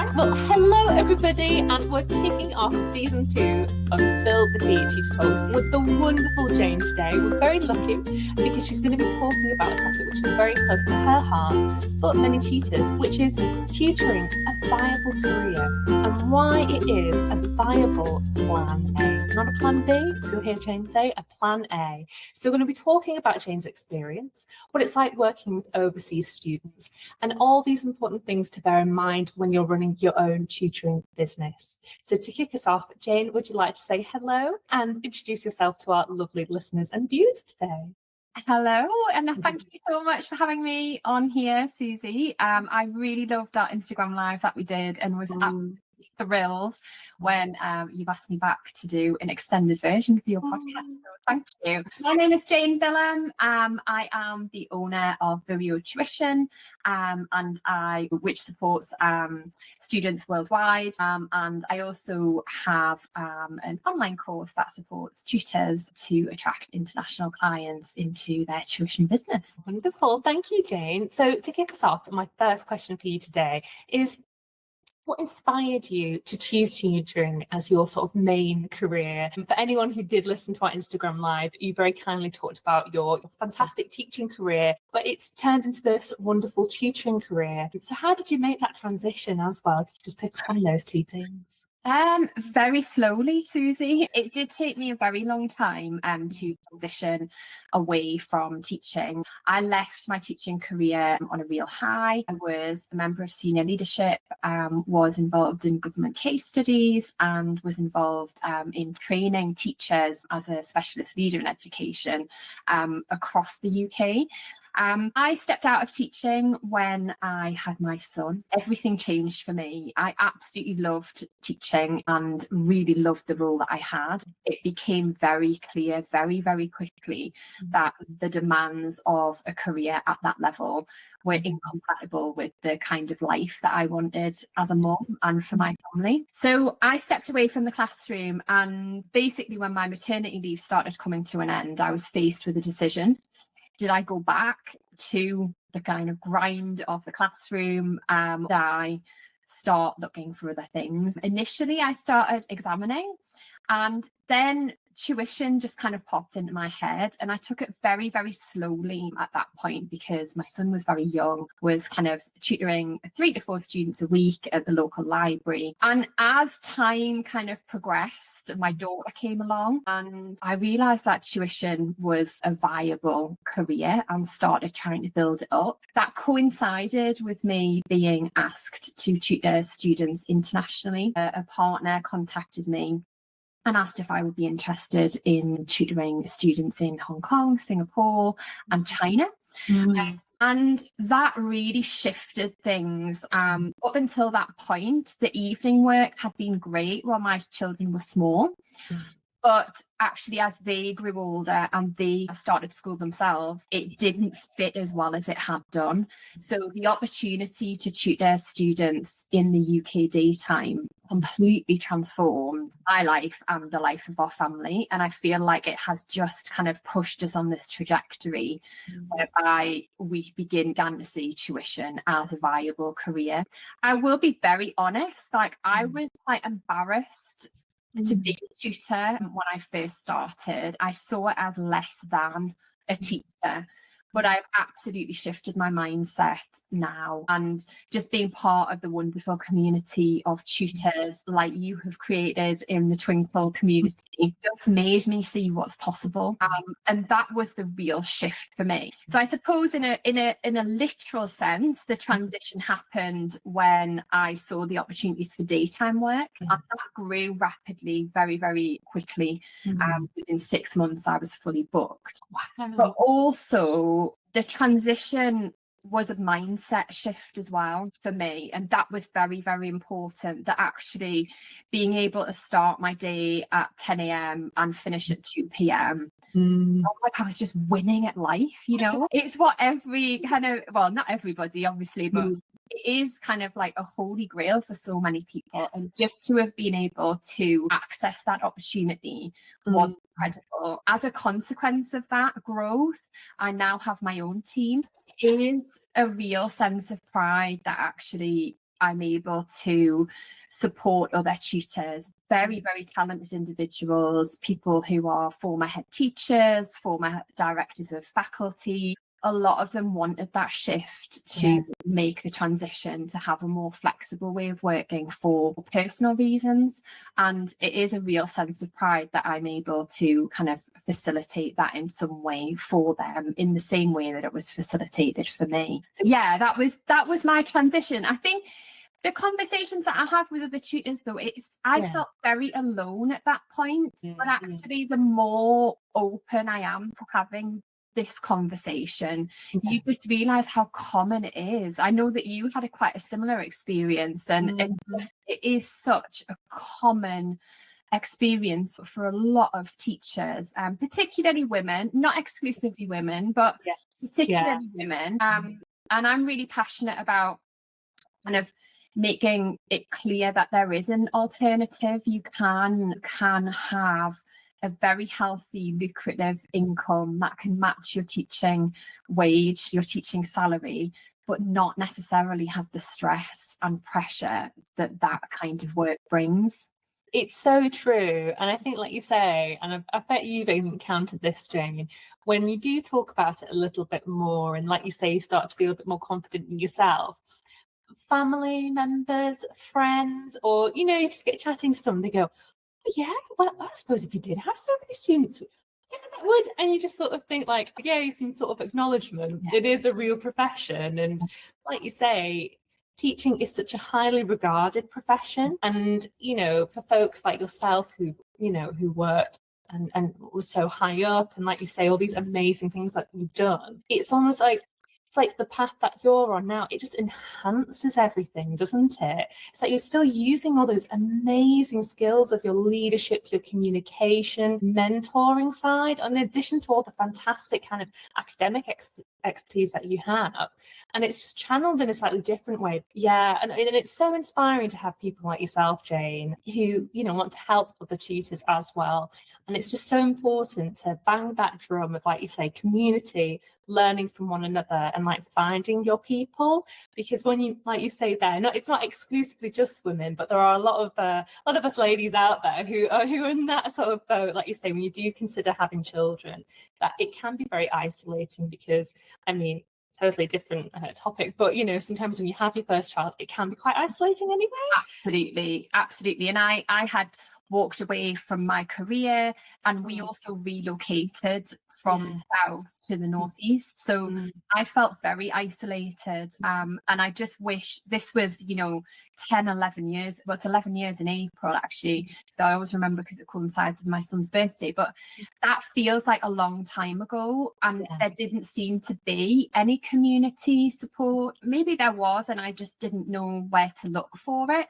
Right, well, hello everybody, and we're kicking off season 2 of Spill the Tea Tutor Talks with the wonderful Jane today. We're very lucky because she's going to be talking about a topic which is very close to her heart, but many tutors, which is tutoring, a viable career, and why it is a viable plan A. Not a plan B, so you'll hear Jane say a plan A. So we're going to be talking about Jane's experience, what it's like working with overseas students, and all these important things to bear in mind when you're running your own tutoring business. So to kick us off, Jane, would you like to say hello and introduce yourself to our lovely listeners and viewers today? Hello, and thank you so much for having me on here, Susie. I really loved our Instagram live that we did and was absolutely thrilled when you've asked me back to do an extended version for your podcast. So thank you. My name is Jane Bilham. I am the owner of Vireo Tuition, which supports students worldwide. And I also have an online course that supports tutors to attract international clients into their tuition business. Wonderful. Thank you, Jane. So to kick us off, my first question for you today is, what inspired you to choose tutoring as your sort of main career? And for anyone who did listen to our Instagram live, you very kindly talked about your fantastic teaching career, but it's turned into this wonderful tutoring career. So how did you make that transition as well? If you just pick up on those two things. Very slowly, Susie. It did take me a very long time to transition away from teaching. I left my teaching career on a real high. I was a member of senior leadership, was involved in government case studies, and was involved in training teachers as a specialist leader in education across the UK. I stepped out of teaching when I had my son. Everything changed for me. I absolutely loved teaching and really loved the role that I had. It became very clear very, very quickly that the demands of a career at that level were incompatible with the kind of life that I wanted as a mum and for my family. So I stepped away from the classroom, and basically when my maternity leave started coming to an end, I was faced with a decision. Did I go back to the kind of grind of the classroom? Did I start looking for other things? Initially, I started examining, and then tuition just kind of popped into my head, and I took it very, very slowly at that point because my son was very young, was kind of tutoring 3 to 4 students a week at the local library. And as time kind of progressed, my daughter came along, and I realised that tuition was a viable career and started trying to build it up. That coincided with me being asked to tutor students internationally. A partner contacted me and asked if I would be interested in tutoring students in Hong Kong, Singapore, and China. And that really shifted things. Up until that point, the evening work had been great while my children were small. But actually, as they grew older and they started school themselves, it didn't fit as well as it had done. So the opportunity to tutor students in the UK daytime completely transformed my life and the life of our family. And I feel like it has just kind of pushed us on this trajectory whereby we began to see tuition as a viable career. I will be very honest, like I was quite embarrassed to be a tutor when I first started. I saw it as less than a teacher, but I've absolutely shifted my mindset now, and just being part of the wonderful community of tutors like you have created in the Twinkl community just made me see what's possible, and that was the real shift for me. So I suppose in a literal sense, the transition happened when I saw the opportunities for daytime work, and that grew rapidly, very, very quickly. Within 6 months, I was fully booked. Wow. But also, the transition was a mindset shift as well for me, and that was very, very important, that actually being able to start my day at 10 a.m. and finish at 2 p.m. Like I was just winning at life, you know. It's what every kind of, well, not everybody obviously, but it is kind of like a holy grail for so many people, and just to have been able to access that opportunity was incredible. As a consequence of that growth, I now have my own team. It is a real sense of pride that actually I'm able to support other tutors, very, very talented individuals, people who are former head teachers, former directors of faculty. A lot of them wanted that shift to make the transition to have a more flexible way of working for personal reasons. And it is a real sense of pride that I'm able to kind of facilitate that in some way for them, in the same way that it was facilitated for me. So yeah, that was my transition. I think the conversations that I have with other tutors, though, I felt very alone at that point. But actually, the more open I am to having this conversation, you just realise how common it is. I know that you had quite a similar experience, and it is such a common experience for a lot of teachers, particularly women, not exclusively women, but particularly women. And I'm really passionate about kind of making it clear that there is an alternative. You can have a very healthy, lucrative income that can match your teaching wage, your teaching salary, but not necessarily have the stress and pressure that kind of work brings. It's so true. And I think, like you say, and I bet you've encountered this, Jane, when you do talk about it a little bit more, and like you say, you start to feel a bit more confident in yourself, family members, friends, or, you know, you just get chatting to someone, they go, yeah, well, I suppose if you did have so many students, yeah, that would. And you just sort of think like, yeah, some sort of acknowledgement. It is a real profession. And like you say, teaching is such a highly regarded profession. And, you know, for folks like yourself who, you know, who worked and was so high up, and like you say, all these amazing things that you've done, it's almost like, it's like the path that you're on now, it just enhances everything, doesn't it? It's like you're still using all those amazing skills of your leadership, your communication, mentoring side, in addition to all the fantastic kind of academic expertise that you have. And it's just channeled in a slightly different way. Yeah, and it's so inspiring to have people like yourself, Jane, who, you know, want to help other tutors as well. And it's just so important to bang that drum of, like you say, community, learning from one another, and like finding your people. Because when you, like you say there, it's not exclusively just women, but there are a lot of us ladies out there who are in that sort of boat. Like you say, when you do consider having children, that it can be very isolating, because, I mean, totally different topic, but you know, sometimes when you have your first child, it can be quite isolating anyway. Absolutely. And I had walked away from my career, and we also relocated from the south to the northeast, so I felt very isolated, and I just wish this was, you know, 10-11 years, well, it's 11 years in April actually, so I always remember because it coincides with my son's birthday, but that feels like a long time ago, and there didn't seem to be any community support. Maybe there was, and I just didn't know where to look for it.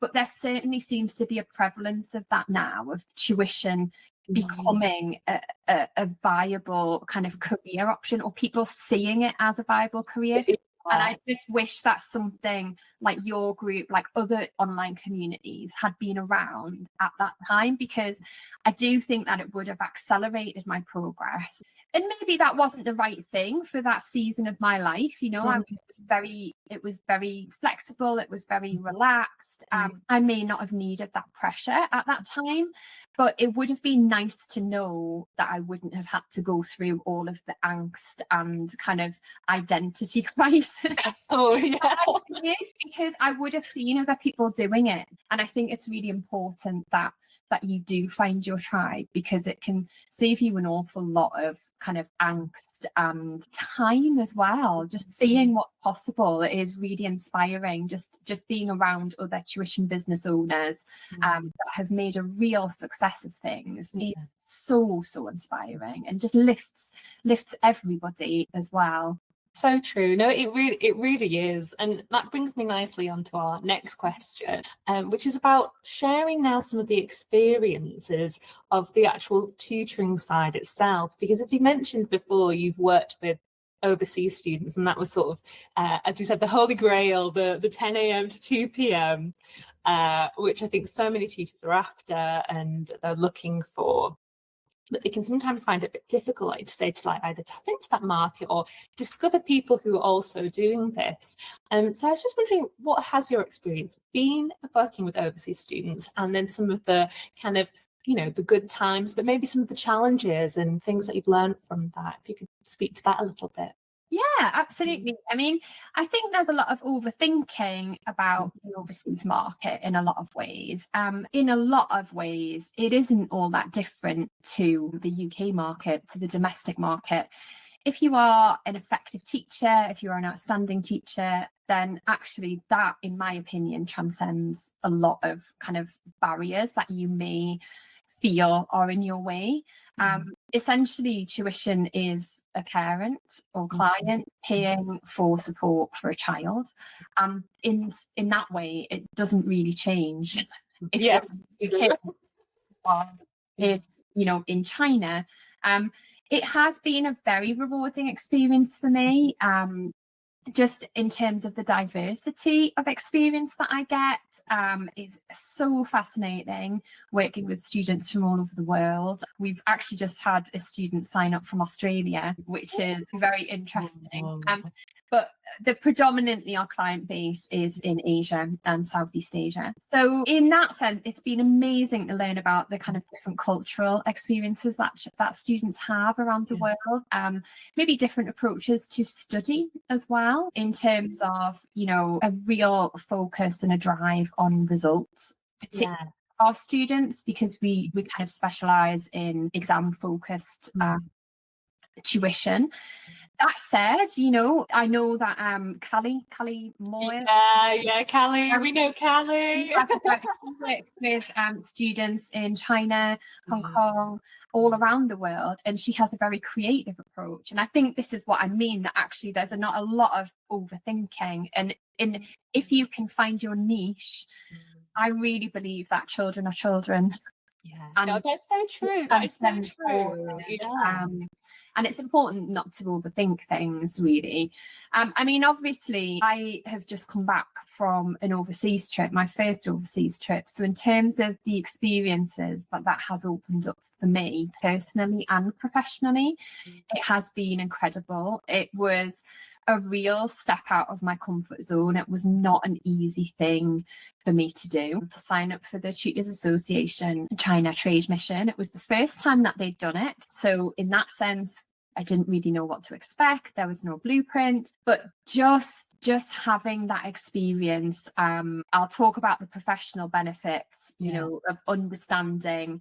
But there certainly seems to be a prevalence of that now, of tuition becoming a viable kind of career option, or people seeing it as a viable career. And I just wish that something like your group, like other online communities, had been around at that time, because I do think that it would have accelerated my progress. And maybe that wasn't the right thing for that season of my life, you know. I mean, it was very flexible, it was very relaxed. I may not have needed that pressure at that time, but it would have been nice to know that I wouldn't have had to go through all of the angst and kind of identity crisis. Because I would have seen other people doing it. And I think it's really important that you do find your tribe, because it can save you an awful lot of kind of angst and time as well. Just seeing what's possible is really inspiring. Just being around other tuition business owners that have made a real success of things is so inspiring, and just lifts everybody as well. So true. No, it really is. And that brings me nicely onto our next question, which is about sharing now some of the experiences of the actual tutoring side itself. Because as you mentioned before, you've worked with overseas students, and that was sort of, as you said, the holy grail, the 10 a.m. to 2 p.m., which I think so many tutors are after and they're looking for. but they can sometimes find it a bit difficult, like to say, to like either tap into that market or discover people who are also doing this. So I was just wondering, what has your experience been working with overseas students, and then some of the kind of, you know, the good times, but maybe some of the challenges and things that you've learned from that? If you could speak to that a little bit. Yeah, absolutely. I mean, I think there's a lot of overthinking about the overseas market in a lot of ways. In a lot of ways, it isn't all that different to the UK market, to the domestic market. If you are an effective teacher, if you are an outstanding teacher, then actually that, in my opinion, transcends a lot of kind of barriers that you may feel are in your way. Essentially, tuition is a parent or client paying for support for a child. In that way, it doesn't really change if Yeah. you're in, you know, in China. It has been a very rewarding experience for me. Just in terms of the diversity of experience that I get, is so fascinating working with students from all over the world. We've actually just had a student sign up from Australia, which is very interesting. But predominantly our client base is in Asia and Southeast Asia. So in that sense, it's been amazing to learn about the kind of different cultural experiences that students have around the world. Maybe different approaches to study as well, in terms of, you know, a real focus and a drive on results, particularly our students, because we kind of specialize in exam focused tuition. That said, you know, I know that Callie Moore. Yeah, Callie. We know Callie. She works with students in China, Hong Kong, all around the world, and she has a very creative approach. And I think this is what I mean, that actually there's not a lot of overthinking. And if you can find your niche, I really believe that children are children. Yeah, no, that's so true. That is so true. Yeah. And it's important not to overthink things, really. I mean, obviously, I have just come back from an overseas trip, my first overseas trip. So in terms of the experiences that has opened up for me personally and professionally, it has been incredible. It was a real step out of my comfort zone. It was not an easy thing for me to do, to sign up for the Tutors Association China Trade Mission. It was the first time that they'd done it. So in that sense, I didn't really know what to expect. There was no blueprint, but just having that experience, I'll talk about the professional benefits, you know, of understanding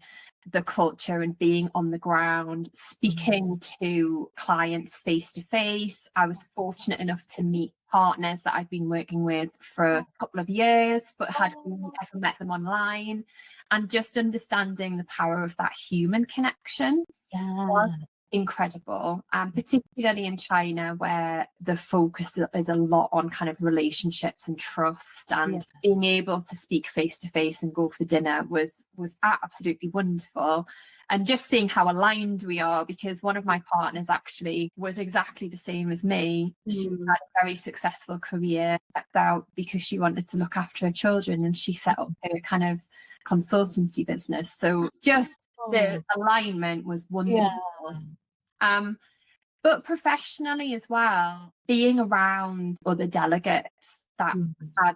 the culture and being on the ground, speaking to clients face to face. I was fortunate enough to meet partners that I'd been working with for a couple of years, but had only ever met them online. And just understanding the power of that human connection was incredible, particularly in China, where the focus is a lot on kind of relationships and trust, and being able to speak face to face and go for dinner was absolutely wonderful. And just seeing how aligned we are, because one of my partners actually was exactly the same as me. She had a very successful career, stepped out because she wanted to look after her children, and she set up her kind of consultancy business. So just the alignment was wonderful. But professionally as well, being around other delegates that had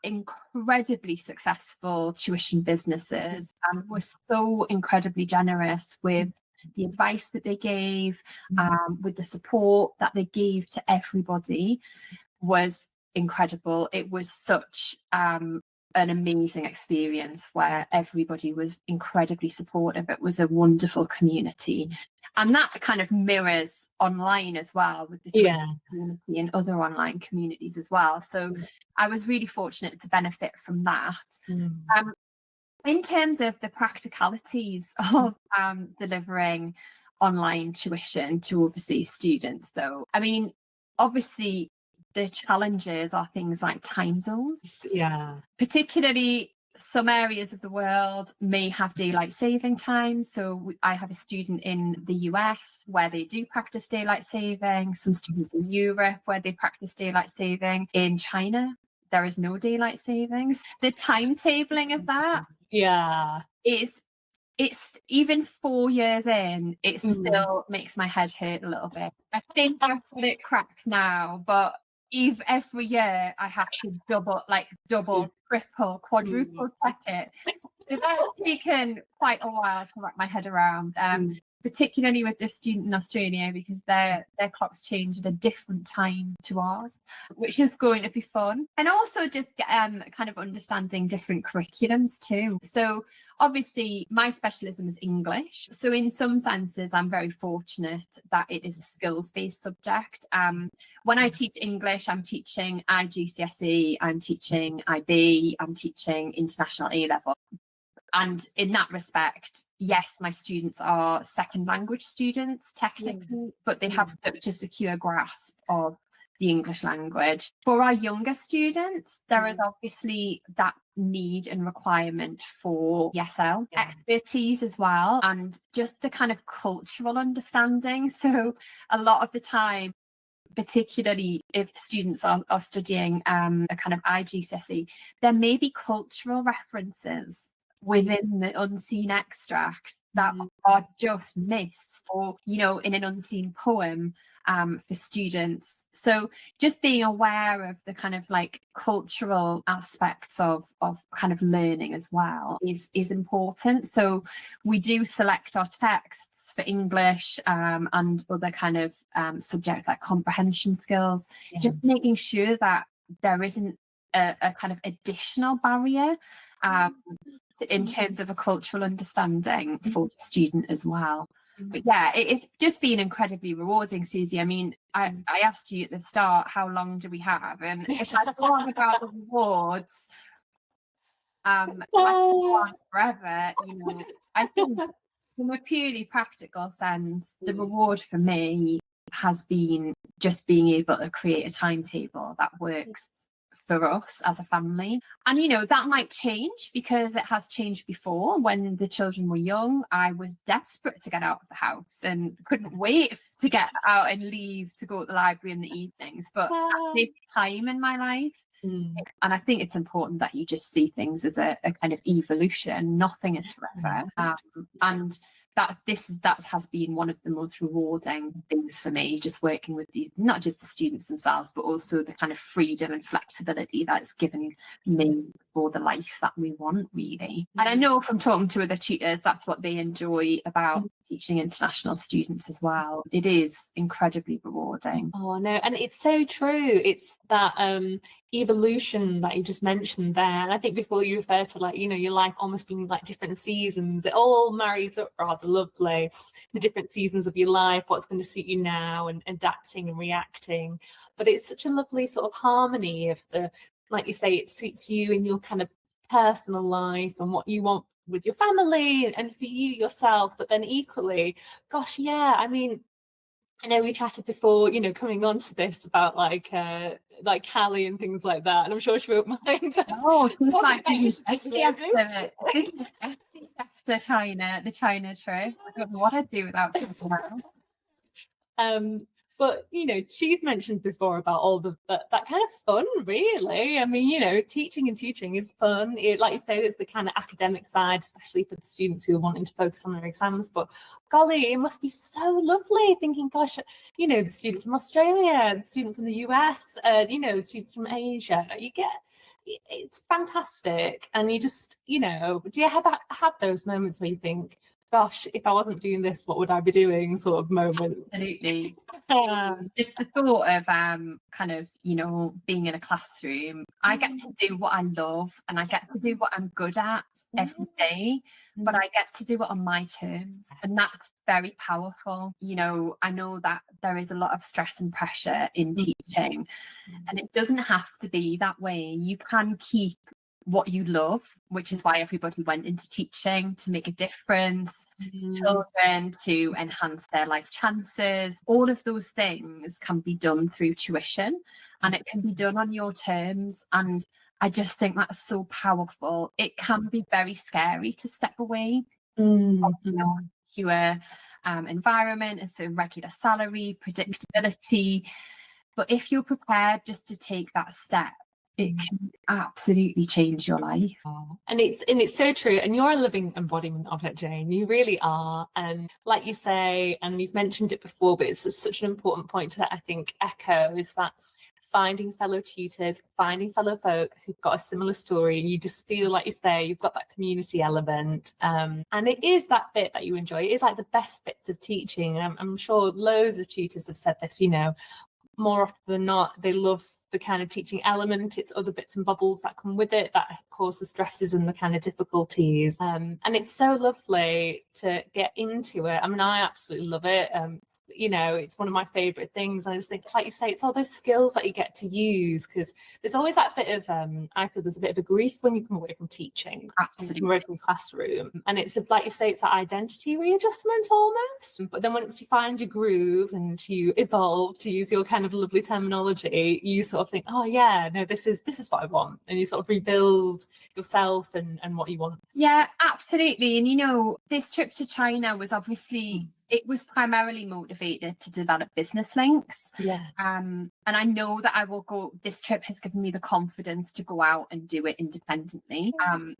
incredibly successful tuition businesses and were so incredibly generous with the advice that they gave, with the support that they gave to everybody, was incredible. It was such an amazing experience where everybody was incredibly supportive. It was a wonderful community. And that kind of mirrors online as well, with the tuition community and other online communities as well. So I was really fortunate to benefit from that. In terms of the practicalities of delivering online tuition to overseas students, though, I mean, obviously the challenges are things like time zones. Particularly some areas of the world may have daylight saving time. So I have a student in the US where they do practice daylight saving, some students in Europe where they practice daylight saving. In China, there is no daylight savings. The timetabling of that is It's even 4 years in, it still makes my head hurt a little bit. I think I've got it cracked now, but every year I have to double, triple, quadruple check it. It's taken quite a while to wrap my head around, particularly with the student in Australia, because their clocks change at a different time to ours, which is going to be fun. And also just kind of understanding different curriculums too. So obviously my specialism is English. So in some senses, I'm very fortunate that it is a skills-based subject. When I teach English, I'm teaching IGCSE, I'm teaching IB, I'm teaching International A-level. And in that respect, yes, my students are second language students technically, but they have such a secure grasp of the English language. For our younger students, there is obviously that need and requirement for ESL expertise as well, and just the kind of cultural understanding. So a lot of the time, particularly if students are studying a kind of IGCSE, there may be cultural references within the unseen extract that are just missed, or in an unseen poem for students. So just being aware of the kind of like cultural aspects of kind of learning as well is important. So we do select our texts for English and other kind of subjects like comprehension skills, just making sure that there isn't a kind of additional barrier in terms of a cultural understanding for the student as well. But yeah, it's just been incredibly rewarding, Susie. I mean, I asked you at the start, how long do we have? And if I go on about the rewards, I could go on forever. I think from a purely practical sense, the reward for me has been just being able to create a timetable that works for us as a family. And that might change, because it has changed before. When the children were young, I was desperate to get out of the house and couldn't wait to get out and leave to go to the library in the evenings, but at this time in my life, and I think it's important that you just see things as a kind of evolution. Nothing is forever, and that has been one of the most rewarding things for me, just working with not just the students themselves, but also the kind of freedom and flexibility that's given me for the life that we want, really. And I know from talking to other tutors, that's what they enjoy about teaching international students as well. It is incredibly rewarding. Oh no, and it's so true. It's that evolution that you just mentioned there. And I think before you refer to your life almost being like different seasons, it all marries up rather lovely. The different seasons of your life, what's going to suit you now, and adapting and reacting. But it's such a lovely sort of harmony of like you say, it suits you in your kind of personal life and what you want with your family and for you yourself. But then equally, gosh, yeah, I mean, I know we chatted before, coming on to this about like Callie and things like that, and I'm sure she won't mind us. Oh, she's like after China, the China trip. I don't know what I'd do without people now. But she's mentioned before about all that kind of fun, really. I mean, teaching and tutoring is fun. Like you say, there's the kind of academic side, especially for the students who are wanting to focus on their exams. But golly, it must be so lovely thinking, gosh, the student from Australia, the student from the US, the students from Asia. It's fantastic. And you just, do you have those moments where you think, gosh, if I wasn't doing this, what would I be doing, sort of moments? Absolutely. Just the thought of kind of being in a classroom, I get to do what I love and I get to do what I'm good at every day, but I get to do it on my terms, and that's very powerful. I know that there is a lot of stress and pressure in teaching, and it doesn't have to be that way. You can keep what you love, which is why everybody went into teaching, to make a difference to children, to enhance their life chances. All of those things can be done through tuition, and it can be done on your terms. And I just think that's so powerful. It can be very scary to step away from secure environment, a regular salary, predictability. But if you're prepared just to take that step, it can absolutely change your life. And it's so true. And you're a living embodiment of it, Jane. You really are. And like you say, and we've mentioned it before, but it's just such an important point to, I think, echo, is that finding fellow tutors, finding fellow folk who've got a similar story, and you just feel, like you say, you've got that community element. And it is that bit that you enjoy. It is like the best bits of teaching. And I'm sure loads of tutors have said this, you know, more often than not, they love the kind of teaching element. It's other bits and bobbles that come with it that cause the stresses and the kind of difficulties. And it's so lovely to get into it. I mean, I absolutely love it. You know, it's one of my favorite things. I just think, like you say, it's all those skills that you get to use, because there's always that bit of I feel there's a bit of a grief when you come away from teaching, Absolutely. from away from classroom, and it's like you say, it's that identity readjustment almost. But then once you find your groove and you evolve, to use your kind of lovely terminology, you sort of think, oh yeah, no, this is what I want, and you sort of rebuild yourself and what you want. Yeah, absolutely. And you know, this trip to China was obviously it was primarily motivated to develop business links. Yeah. And I know that I will go, this trip has given me the confidence to go out and do it independently.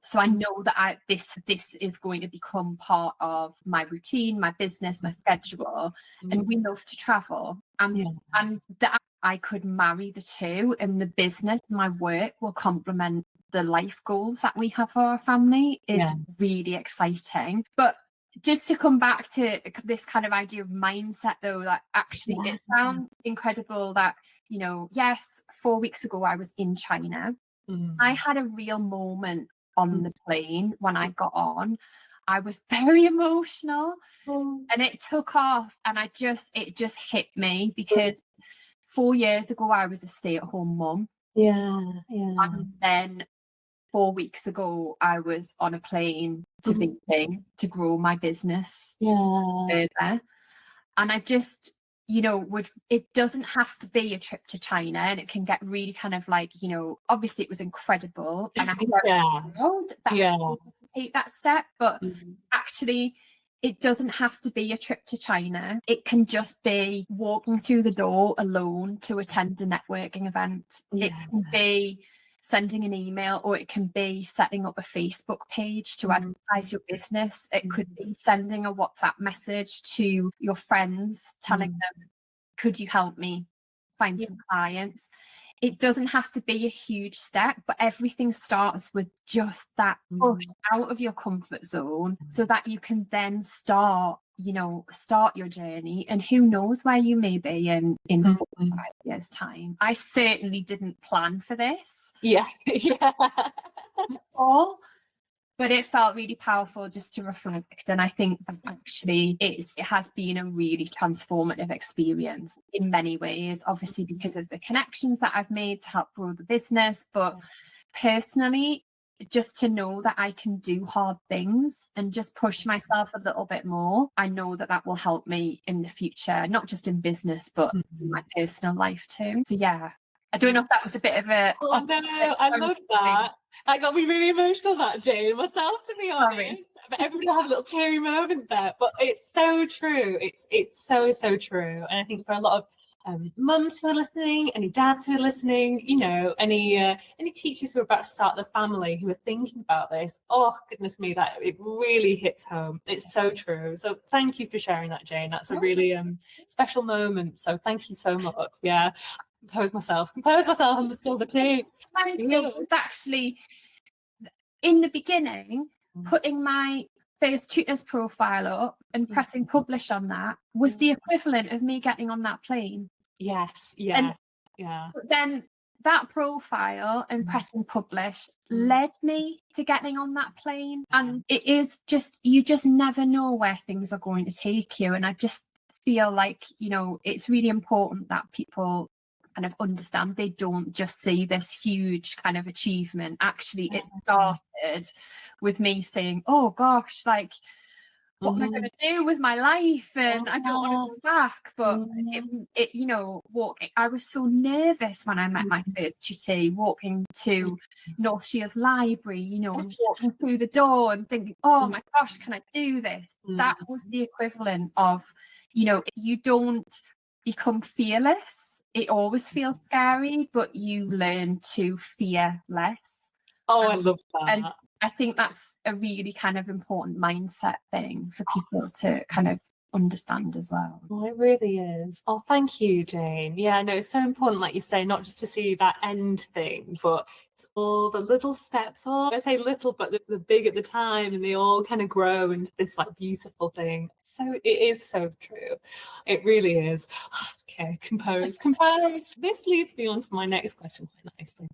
So I know that this is going to become part of my routine, my business, my schedule. And we love to travel. And that I could marry the two, and the business, my work will complement the life goals that we have for our family is really exciting. But just to come back to this kind of idea of mindset, though, that actually it sounds incredible that, you know, yes, 4 weeks ago I was in China. I had a real moment on the plane when I got on. I was very emotional and it took off, and it just hit me, because 4 years ago I was a stay-at-home mum. And then 4 weeks ago, I was on a plane to Beijing to grow my business further. And I just, you know, it doesn't have to be a trip to China, and it can get really kind of like, you know, obviously it was incredible. And I'm very proud that I was able to take that step. But actually, it doesn't have to be a trip to China. It can just be walking through the door alone to attend a networking event. It can be sending an email, or it can be setting up a Facebook page to advertise your business. It could be sending a WhatsApp message to your friends telling them, could you help me find some clients? It doesn't have to be a huge step, but everything starts with just that push out of your comfort zone, so that you can then start your journey. And who knows where you may be in 4 or 5 years' time. I certainly didn't plan for this. All, but it felt really powerful just to reflect. And I think that actually it has been a really transformative experience in many ways, obviously because of the connections that I've made to help grow the business, but personally, just to know that I can do hard things and just push myself a little bit more. I know that that will help me in the future, not just in business, but in my personal life too. So yeah, I don't know if that was a bit of a... Oh no, I love that. That got me really emotional, that, Jane, myself, to be honest. But everybody will have a little teary moment there. But it's so true. It's so true. And I think for a lot of mums who are listening, any dads who are listening, you know, any teachers who are about to start their family who are thinking about this, oh goodness me, that it really hits home. It's so true. So thank you for sharing that, Jane. That's a really special moment. So thank you so much. Yeah. Compose myself and the spill the tea. It's actually, in the beginning, putting my first Tutors profile up and pressing publish on that was the equivalent of me getting on that plane. Yes, But then that profile and pressing publish led me to getting on that plane. And it is just, you just never know where things are going to take you. And I just feel like, you know, it's really important that people kind of understand, they don't just see this huge kind of achievement. Actually, it started with me saying, oh gosh, like, what am I going to do with my life? And I don't want to go back. But it you know, I was so nervous when I met my first tutee, walking to North Shields Library, you know, and walking through the door and thinking, oh my gosh, can I do this? That was the equivalent of, you know, you don't become fearless it always feels scary, but you learn to fear less. Oh, I love And that. I think that's a really kind of important mindset thing for people to kind of understand as well. Oh, it really is. Oh, thank you, Jane. Yeah, no, it's so important, like you say, not just to see that end thing, but it's all the little steps. Oh, I say little, but the big at the time, and they all kind of grow into this like beautiful thing. So it is so true. It really is. Okay, compose. This leads me on to my next question quite nicely.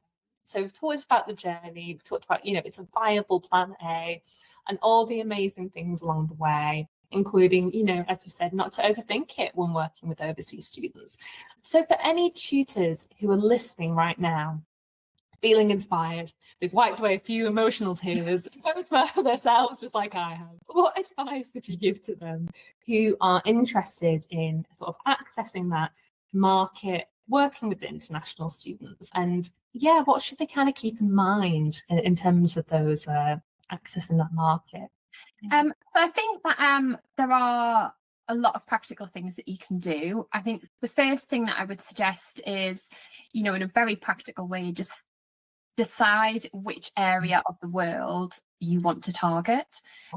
So we've talked about the journey, we've talked about, it's a viable plan A and all the amazing things along the way, including, as you said, not to overthink it when working with overseas students. So for any tutors who are listening right now, feeling inspired, they've wiped away a few emotional tears, for themselves, just like I have, what advice would you give to them who are interested in sort of accessing that market, working with the international students? And yeah, what should they kind of keep in mind in terms of those accessing that market? So I think that there are a lot of practical things that you can do. I think the first thing that I would suggest is, in a very practical way, just decide which area of the world you want to target,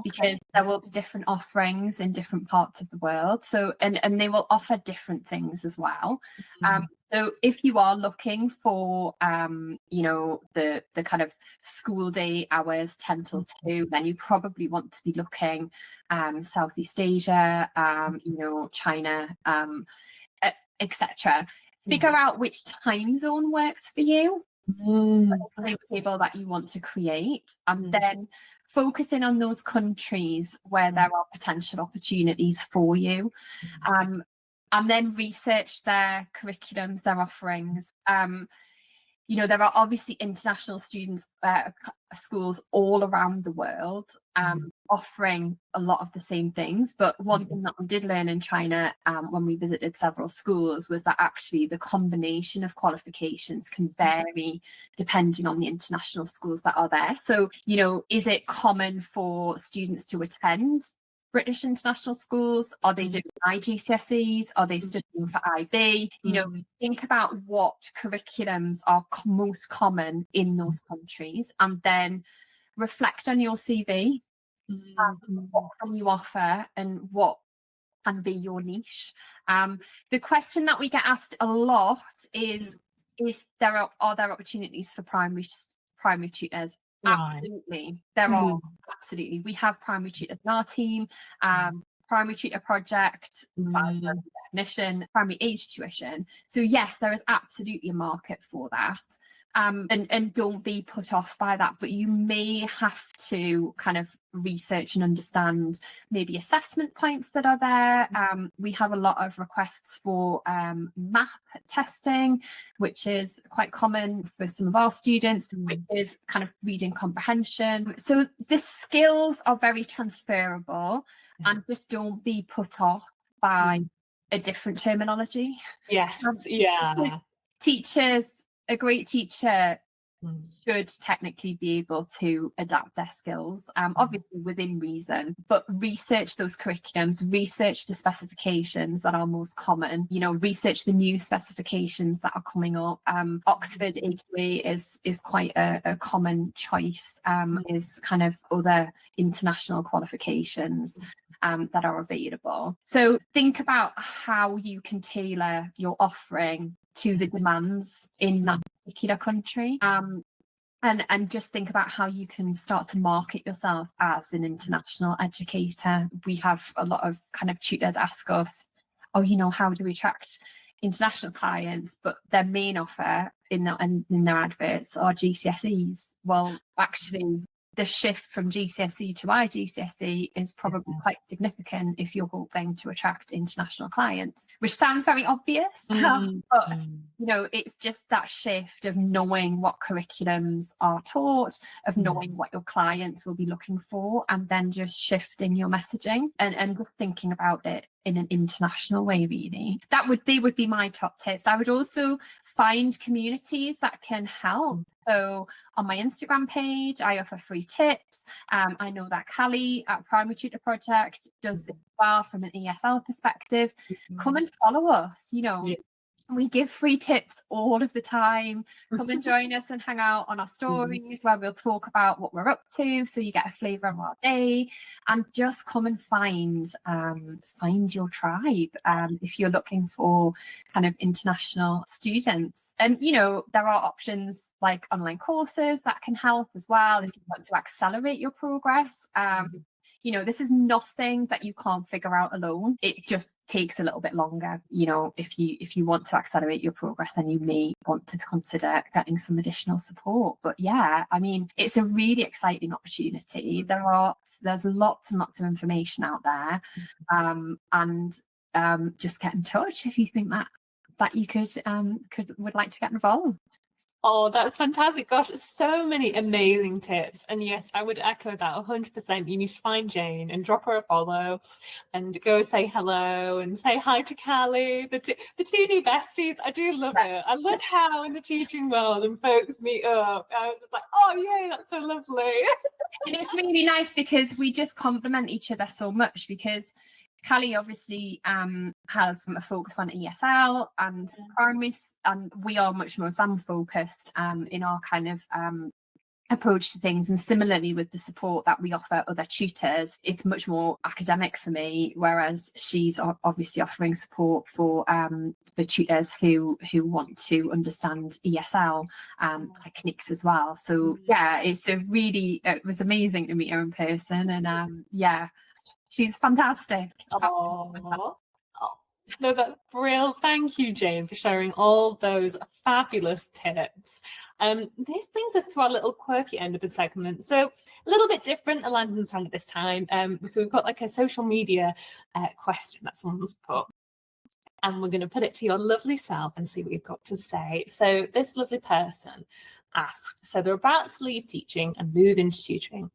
because there will be different offerings in different parts of the world. So, and they will offer different things as well. So if you are looking for, the kind of school day hours 10 till 2, then you probably want to be looking Southeast Asia, China, etc. Figure out which time zone works for you, the table that you want to create, and then focusing on those countries where there are potential opportunities for you, and then research their curriculums, their offerings. There are obviously international students, schools all around the world offering a lot of the same things. But one thing that we did learn in China when we visited several schools was that actually the combination of qualifications can vary depending on the international schools that are there. So, is it common for students to attend British international schools? Are they doing IGCSEs? Are they studying for IB? Think about what curriculums are most common in those countries, and then reflect on your CV. What can you offer, and what can be your niche? The question that we get asked a lot is are there opportunities for primary tutors? Absolutely, there are. Absolutely, we have primary tutors in our team. Primary tutor project, by definition, primary age tuition. So yes, there is absolutely a market for that. And don't be put off by that, but you may have to kind of research and understand maybe assessment points that are there. We have a lot of requests for MAP testing, which is quite common for some of our students, which is kind of reading comprehension. So the skills are very transferable, and just don't be put off by a different terminology. Yes, Teachers, a great teacher should technically be able to adapt their skills, obviously within reason, but research those curriculums, research the specifications that are most common, research the new specifications that are coming up. Oxford AQA is quite a common choice, is kind of other international qualifications that are available. So think about how you can tailor your offering to the demands in that particular country, and just think about how you can start to market yourself as an international educator. We have a lot of kind of tutors ask us, how do we attract international clients, but their main offer in their adverts are GCSEs. Well, actually, the shift from GCSE to IGCSE is probably quite significant if you're hoping to attract international clients, which sounds very obvious, but it's just that shift of knowing what curriculums are taught, of knowing what your clients will be looking for, and then just shifting your messaging and just thinking about it in an international way, really. They would be my top tips. I would also find communities that can help. So on my Instagram page, I offer free tips. I know that Callie at Primary Tutor Project does this well from an ESL perspective. Come and follow us, We give free tips all of the time. Come and join us and hang out on our stories where we'll talk about what we're up to, so you get a flavour of our day. And just come and find your tribe if you're looking for kind of international students. And there are options like online courses that can help as well if you want to accelerate your progress. This is nothing that you can't figure out alone. It just takes a little bit longer. If you want to accelerate your progress, then you may want to consider getting some additional support. But yeah, I mean, it's a really exciting opportunity. There's lots and lots of information out there, and just get in touch if you think that you would like to get involved. Oh, that's fantastic. Gosh, so many amazing tips. And yes, I would echo that 100%. You need to find Jane and drop her a follow and go say hello and say hi to Callie, the two new besties. I do love it. I love how in the tutoring world and folks meet up. I was just like, oh, yay, that's so lovely. And it's really nice because we just complement each other so much, because Callie obviously has a focus on ESL and primary, and we are much more exam focused in our kind of approach to things. And similarly with the support that we offer other tutors, it's much more academic for me, whereas she's obviously offering support for tutors who want to understand ESL techniques as well. So yeah, it was amazing to meet her in person, and yeah. She's fantastic. Oh, no, that's brilliant. Thank you, Jane, for sharing all those fabulous tips. This brings us to our little quirky end of the segment. So a little bit different, the London song at this time. So we've got like a social media question that someone's put. And we're going to put it to your lovely self and see what you've got to say. So this lovely person asked, so they're about to leave teaching and move into tutoring.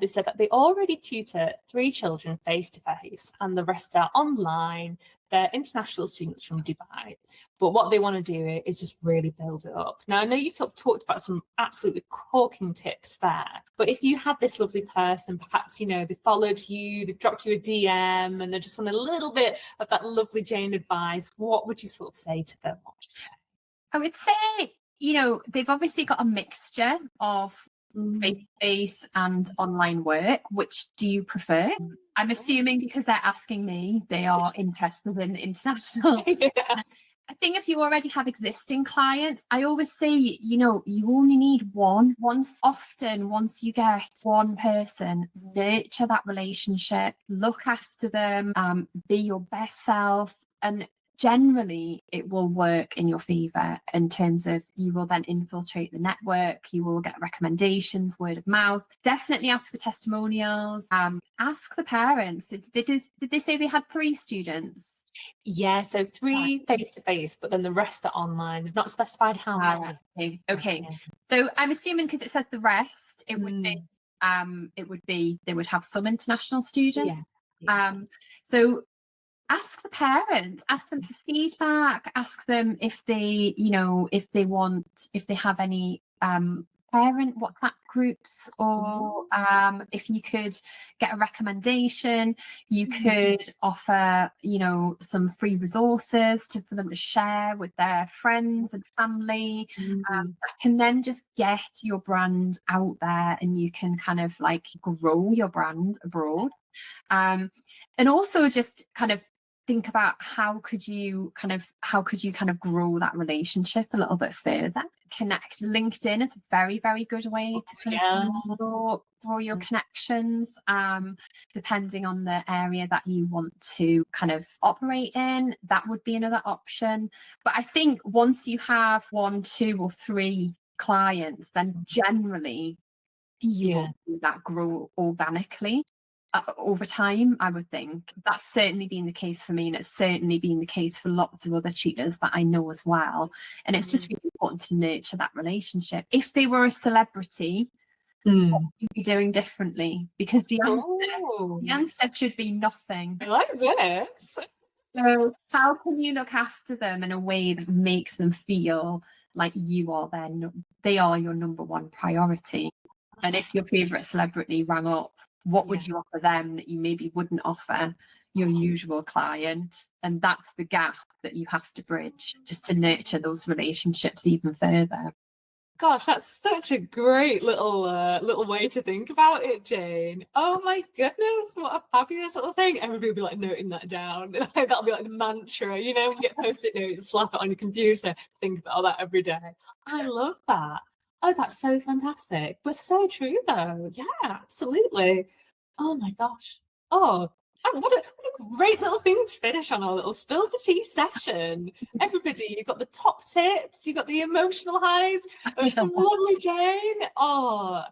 They said that they already tutor 3 children face-to-face and the rest are online. They're international students from Dubai. But what they want to do is just really build it up. Now, I know you sort of talked about some absolutely corking tips there, but if you had this lovely person, perhaps, they followed you, they've dropped you a DM, and they just want a little bit of that lovely Jane advice, what would you sort of say to them? What would you say? I would say, they've obviously got a mixture of face-to-face and online work. Which do you prefer? I'm assuming because they're asking me, they are interested in international. Yeah. I think if you already have existing clients, I always say, you only need one. Once you get one person, nurture that relationship, look after them, be your best self, and generally it will work in your favor in terms of you will then infiltrate the network, you will get recommendations, word of mouth. Definitely ask for testimonials. Ask the parents. Did they say they had 3 students? Yeah, so 3 face-to-face, but then the rest are online. They've not specified how many. Okay. Yeah. So I'm assuming because it says the rest, it would be they would have some international students. Yeah. So ask the parents, ask them for feedback, ask them if they have any parent WhatsApp groups, or if you could get a recommendation, you could offer, some free resources for them to share with their friends and family. That can then just get your brand out there, and you can kind of like grow your brand abroad. And also just kind of think about how could you kind of grow that relationship a little bit further. Connect. LinkedIn is a very, very good way to grow your connections, depending on the area that you want to kind of operate in. That would be another option. But I think once you have 1, 2 or 3 clients, then generally you will do that grow organically. Over time, I would think. That's certainly been the case for me, and it's certainly been the case for lots of other tutors that I know as well. And it's just really important to nurture that relationship. If they were a celebrity, what would you be doing differently? Because the answer should be nothing. I like this. So how can you look after them in a way that makes them feel like they are your number 1 priority? And if your favourite celebrity rang up, what would you offer them that you maybe wouldn't offer your usual client. And that's the gap that you have to bridge just to nurture those relationships even further. Gosh, that's such a great little way to think about it, Jane. Oh my goodness, what a fabulous little thing. Everybody will be like noting that down. That'll be like the mantra, you know, when you get post-it notes, slap it on your computer, think about that every day. I love that. Oh, that's so fantastic. But so true though. Yeah, absolutely. Oh my gosh. Oh, what a great little thing to finish on, our little spill the tea session. Everybody, you've got the top tips, you've got the emotional highs from lovely Jane. Oh,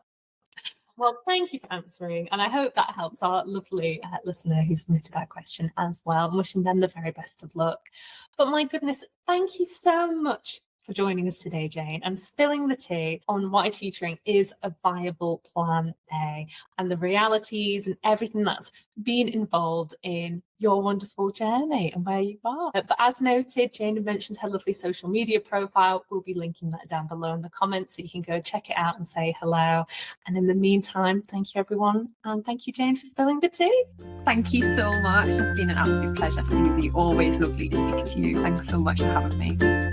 well, thank you for answering. And I hope that helps our lovely listener who submitted that question as well. I'm wishing them the very best of luck. But my goodness, thank you so much for joining us today, Jane, and spilling the tea on why tutoring is a viable plan A and the realities and everything that's been involved in your wonderful journey and where you are. But as noted, Jane mentioned her lovely social media profile. We'll be linking that down below in the comments so you can go check it out and say hello. And in the meantime, thank you everyone. And thank you, Jane, for spilling the tea. Thank you so much. It's been an absolute pleasure, Susie. Always lovely to speak to you. Thanks so much for having me.